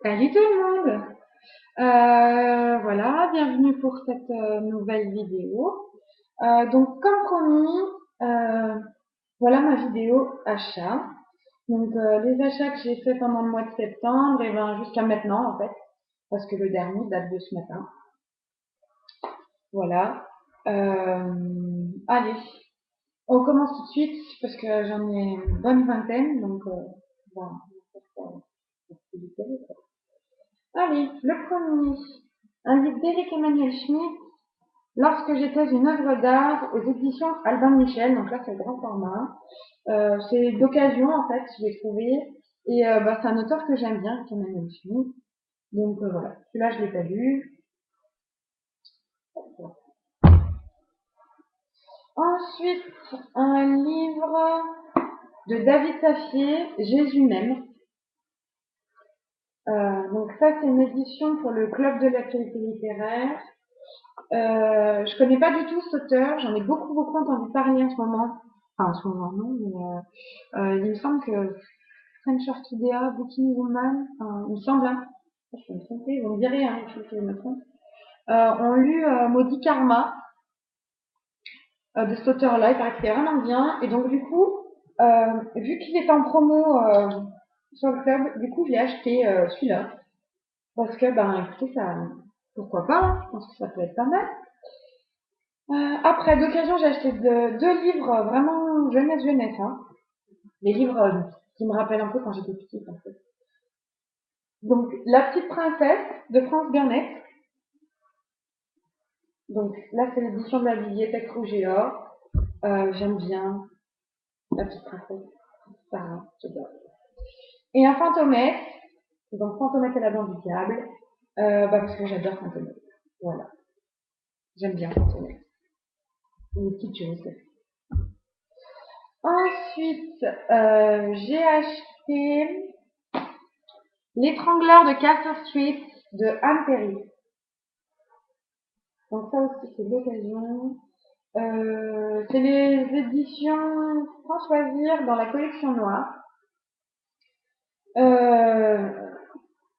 Salut tout le monde! Voilà, bienvenue pour cette nouvelle vidéo. Donc comme promis, euh, voilà ma vidéo achat. Donc les achats que j'ai fait pendant le mois de septembre et ben jusqu'à maintenant en fait, parce que le dernier date de ce matin. Voilà. Allez, on commence tout de suite parce que j'en ai une bonne vingtaine, donc voilà. Allez, le premier, un livre d'Éric Emmanuel Schmitt. Lorsque j'étais une œuvre d'art aux éditions Albin Michel, donc là c'est le grand format. C'est d'occasion en fait, je l'ai trouvé. Et c'est un auteur que j'aime bien, qui Emmanuel Schmitt. Donc voilà, celui-là je l'ai pas lu. Ensuite, un livre de David Safier, Jésus même. Donc ça c'est une édition pour le club de l'actualité littéraire. Je connais pas du tout cet auteur, j'en ai beaucoup entendu parler en ce moment. Enfin en ce moment non, mais il me semble que French Orchidea, Booking Woman, enfin, il me semble, hein. Je peux me tromper, vous me direz, hein, si je me trompe. On lu Maudit Karma de cet auteur-là, il paraît qu'il est vraiment bien. Et donc, du coup, vu qu'il est en promo sur le club, du coup, j'ai acheté celui-là. Parce que, ben, écoutez, ça, pourquoi pas, hein, je pense que ça peut être pas mal. Après, d'occasion, j'ai acheté deux livres vraiment jeunesse, hein. Les livres qui me rappellent un peu quand j'étais petite, en fait. Donc, La Petite Princesse de France Bernet. Donc là, c'est l'édition de la bibliothèque Rouge et Or. J'aime bien La Petite Princesse. Sarah, j'adore. Et un Fantomette. Donc Fantomette et la Bande du Diable. Parce que j'adore Fantomette. Voilà. J'aime bien Fantomette. Une petite chose. Ensuite, j'ai acheté L'étrangleur de Castle Street de Anne Perry. Donc ça aussi, c'est l'occasion. C'est les éditions Françoisir dans la collection noire. Euh,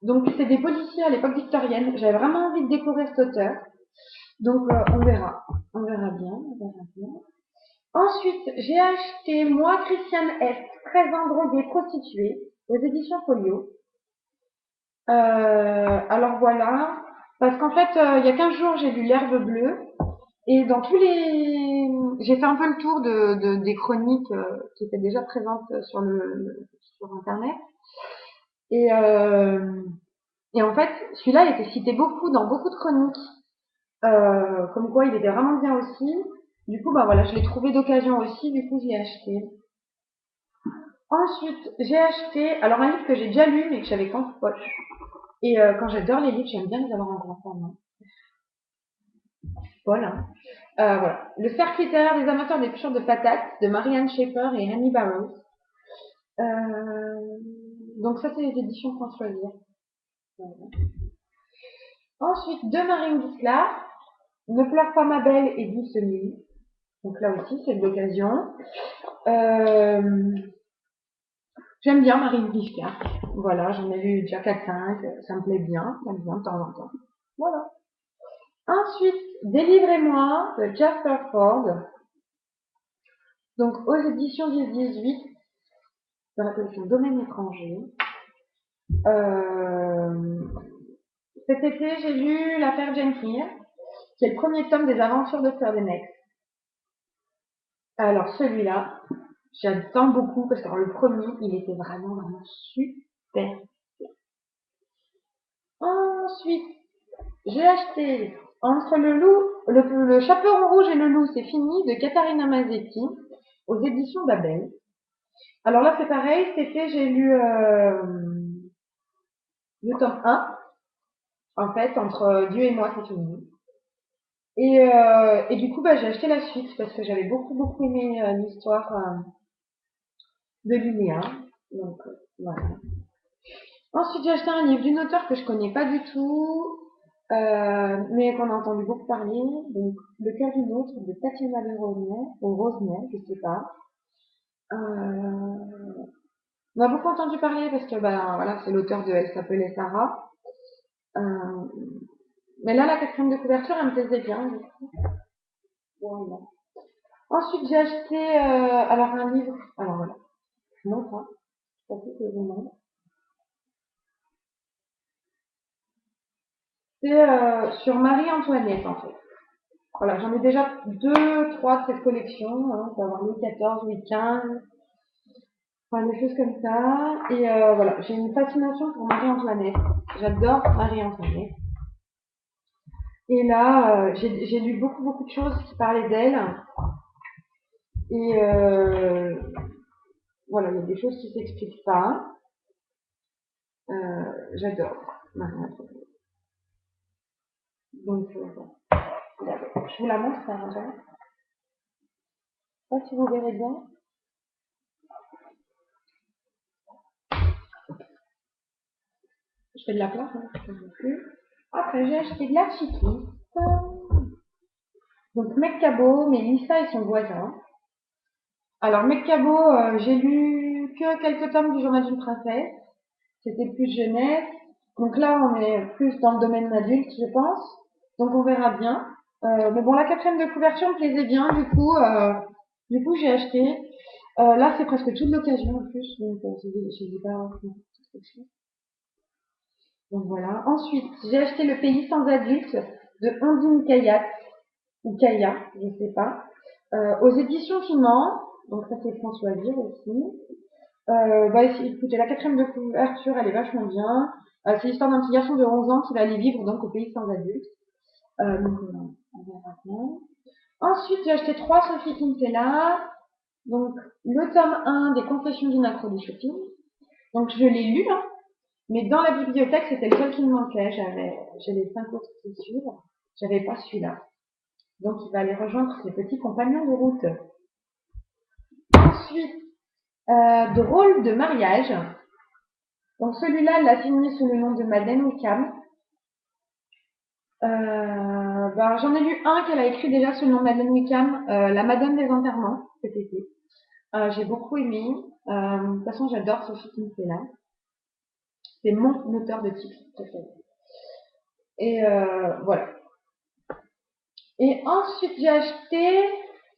donc c'est des policiers à l'époque victorienne. J'avais vraiment envie de découvrir cet auteur. Donc on verra. On verra bien. On verra bien. Ensuite, j'ai acheté Moi, Christiane S. 13 ans droguée prostituée aux éditions Folio. Alors voilà. Parce qu'en fait, il y a 15 jours, j'ai lu L'herbe bleue. Et dans tous les... J'ai fait un peu le tour des chroniques qui étaient déjà présentes sur Internet. Et, euh, et en fait, celui-là, il était cité beaucoup dans beaucoup de chroniques. Comme quoi, il était vraiment bien aussi. Du coup, bah voilà, je l'ai trouvé d'occasion aussi. Du coup, j'ai acheté. Ensuite, j'ai acheté, alors un livre que j'ai déjà lu, mais que j'avais qu'en poche. Et quand j'adore les livres, j'aime bien les avoir en grand format. Voilà. Voilà. Le cercle littéraire des amateurs d'épluchures de patates de Marianne Schaeffer et Annie Barrows. Euh, donc ça, c'est les éditions Françoisir. Voilà. Ensuite, de Marine Giscard, Ne pleure pas ma belle et douce nuit. Donc là aussi, c'est de l'occasion. Euh, J'aime bien Marine Giscard. Voilà, j'en ai lu déjà 4-5, ça me plaît bien, j'aime bien de temps en temps. Voilà. Ensuite, Délivrez-moi de Jasper Ford, donc aux éditions du 18, dans la collection Domaine étranger. Euh, Cet été, j'ai lu L'affaire Jenkins, qui est le premier tome des aventures de Sir Denex. Alors celui-là, j'attends beaucoup parce que le premier, il était vraiment super. Ensuite, j'ai acheté Entre le loup, le chaperon rouge et le loup, c'est fini, de Katharina Mazzetti, aux éditions Babel. Alors là, c'est pareil, cet été, j'ai lu le tome 1, en fait, entre Dieu et moi, c'est fini. Et du coup, j'ai acheté la suite parce que j'avais beaucoup aimé l'histoire de Linéa. Donc, voilà. Ensuite, j'ai acheté un livre d'une auteure que je connais pas du tout, mais qu'on a entendu beaucoup parler. Donc, Le cœur d'une autre de Tatiana de Rosner, ou Rosner, je sais pas. Euh, On a beaucoup entendu parler parce que ben voilà, c'est l'auteur de Elle s'appelait Sarah. Euh, mais là, la quatrième de couverture, elle me plaisait bien. Du coup. Voilà. Ensuite, j'ai acheté alors un livre. Alors voilà, je montre. Hein. Je sais pas si je vous montre. C'est sur Marie-Antoinette en fait. Voilà, j'en ai déjà deux, trois de cette collection. Hein. On peut avoir Louis XIV, Louis XV, enfin, des choses comme ça. Et voilà, j'ai une fascination pour Marie-Antoinette. J'adore Marie-Antoinette. Et là, j'ai lu beaucoup de choses qui parlaient d'elle. Et voilà, il y a des choses qui s'expliquent pas. J'adore Marie-Antoinette. Donc, je vous la montre, par exemple. Je sais pas si vous verrez bien. Je fais de la place, hein, je ne sais plus. Après, j'ai acheté de la chiquite. Donc, Meccabo, Mélissa et son voisin. Alors, Meccabo, j'ai lu que quelques tomes du journal d'une princesse. C'était plus jeunesse. Donc là, on est plus dans le domaine adulte, je pense. Donc, on verra bien. Mais bon, la quatrième de couverture me plaisait bien. Du coup, j'ai acheté. Là, c'est presque toute l'occasion en plus. Donc, j'ai pas. Donc voilà. Ensuite, j'ai acheté Le Pays sans adultes de Ondine Kayat ou Kaya, je sais pas, aux éditions Finance. Donc ça c'est François Vire aussi. Bah, écoutez, la quatrième de couverture, elle est vachement bien. C'est l'histoire d'un petit garçon de 11 ans qui va aller vivre donc au pays sans adultes. Donc on verra bien. Ensuite, j'ai acheté trois Sophie Kinsella. Donc le tome 1 des Confessions d'une accro du shopping. Donc je l'ai lu, hein, mais dans la bibliothèque, c'était le seul qui me manquait. J'ai les 5 autres qui suivent. J'avais pas celui-là. Donc il va aller rejoindre ses petits compagnons de route. Ensuite, Drôle de mariage. Donc celui-là, elle l'a signé sous le nom de Madeleine Wickham. Ben, j'en ai lu un qu'elle a écrit déjà sous le nom de Madeleine Wickham, La Madame des enterrements, cet été. J'ai beaucoup aimé. De toute façon, j'adore Sophie Kinsella. C'est mon auteur de titre préféré. Et voilà. Et ensuite, j'ai acheté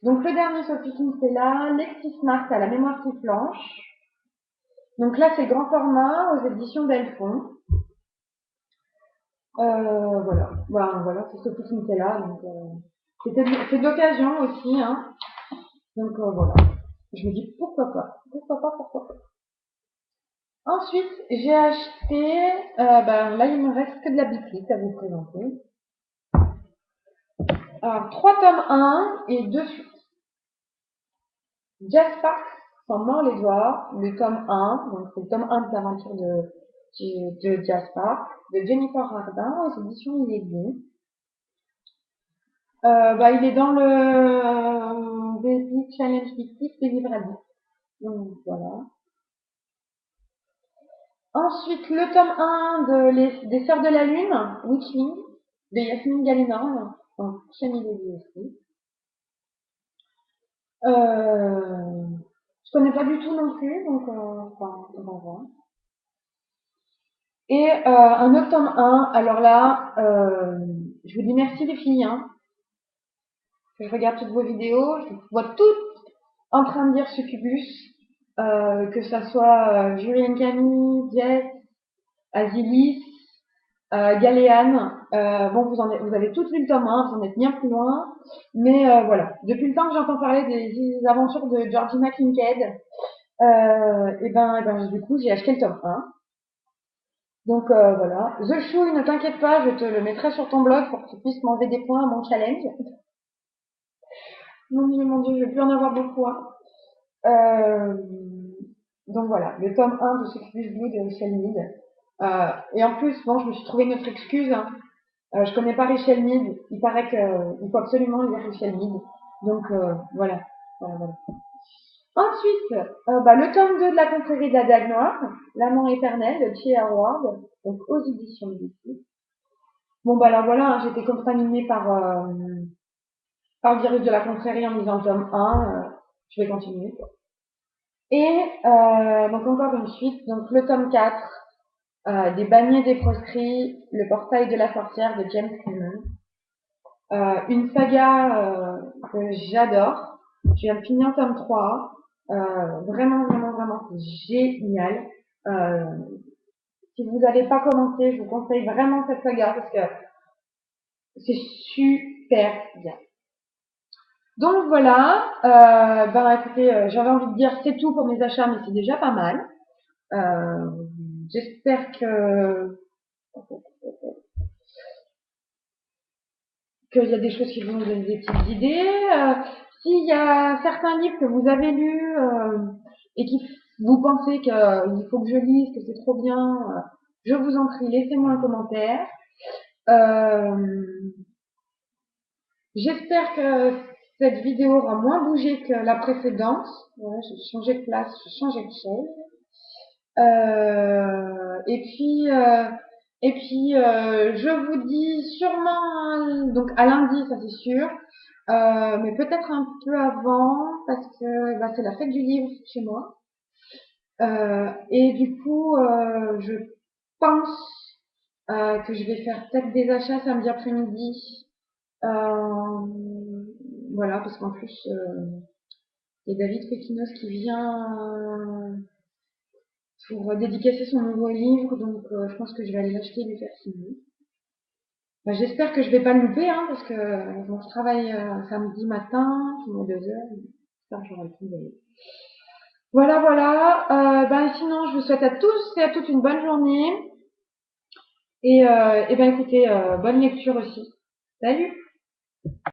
donc le dernier Sophie Kinsella, Lexi Smart à la mémoire qui flanche. Donc là, c'est grand format aux éditions Delphon. Voilà. Ben, voilà, c'est Sophie Kinsella. Donc, c'est de l'occasion aussi. Hein. Donc voilà. Je me dis pourquoi pas. Pourquoi pas. Ensuite, j'ai acheté. Ben, là, il me reste que de la bicyclette à vous présenter. Alors, 3 tomes 1 et 2 suites. Jazz Park s'en mord les doigts, le tome 1, donc c'est le tome 1 de l'aventure de Jazz Park, de Jennifer Hardin aux éditions Inédit. Bah, il est dans le Basic Challenge fictif des livres à lire. Donc voilà. Ensuite, le tome 1 des Sœurs de la Lune, Witchling, de Yasmine Galinorn, donc chez Milady aussi. Je connais pas du tout non plus, donc enfin, on va voir. Et un autre tome 1, alors là, je vous dis merci les filles, hein. Je regarde toutes vos vidéos, je vous vois toutes en train de dire Succubus, que ça soit Julien Camille, Jess, Azilis, Galéane. Bon, vous avez toutes lu le tome 1, vous en êtes bien plus loin. Mais voilà, depuis le temps que j'entends parler des aventures de Georgina Kincaid, et ben, du coup, j'ai acheté le tome 1. Donc voilà. The Chouille, ne t'inquiète pas, je te le mettrai sur ton blog pour que tu puisses m'enlever des points à mon challenge. Mon Dieu, je vais plus en avoir beaucoup. Hein. Euh, donc voilà, le tome 1 de Succubus Blue de Richelle Mead. Et en plus, bon, je me suis trouvé une autre excuse. Hein. Je connais pas Richelle Mead. Il paraît qu'il faut absolument lire Richelle Mead. Donc voilà. Voilà. Ensuite, bah, le tome 2 de la confrérie de la Dague Noire, L'amant éternel de T. Howard, donc aux éditions d'ici. Bon, bah alors voilà, hein, j'étais contaminée par le virus de la confrérie en lisant le tome 1. Je vais continuer. Quoi. Et donc encore une suite, donc le tome 4, des Banniers des proscrits, le portail de la sorcière de James Clement. Une saga que j'adore. Je viens de finir le tome 3. Vraiment, vraiment, vraiment, c'est génial. Euh, si vous n'avez pas commencé, je vous conseille vraiment cette saga parce que c'est super bien. Donc voilà, ben écoutez, j'avais envie de dire c'est tout pour mes achats, mais c'est déjà pas mal. Euh, J'espère qu'il y a des choses qui vont vous donner des petites idées. S'il y a certains livres que vous avez lus et qui vous pensez qu'il faut que je lise, que c'est trop bien, je vous en prie, laissez-moi un commentaire. Euh, J'espère que cette vidéo aura moins bougé que la précédente. Ouais, j'ai changé de place, j'ai changé de chaise. Euh, et puis, euh, je vous dis sûrement donc à lundi, ça c'est sûr, mais peut-être un peu avant parce que bah, c'est la fête du livre chez moi. Et du coup, je pense que je vais faire peut-être des achats samedi après-midi. Euh, voilà, parce qu'en plus, il y a David Pekinos qui vient pour dédicacer son nouveau livre, donc je pense que je vais aller l'acheter et lui faire signer. Bah, j'espère que je vais pas le louper, hein, parce que bon, je travaille samedi matin, je finis à 2 heures, j'espère que j'aurai le temps d'aller. Voilà, voilà. Ben, sinon, je vous souhaite à tous et à toutes une bonne journée. Et ben écoutez, bonne lecture aussi. Salut!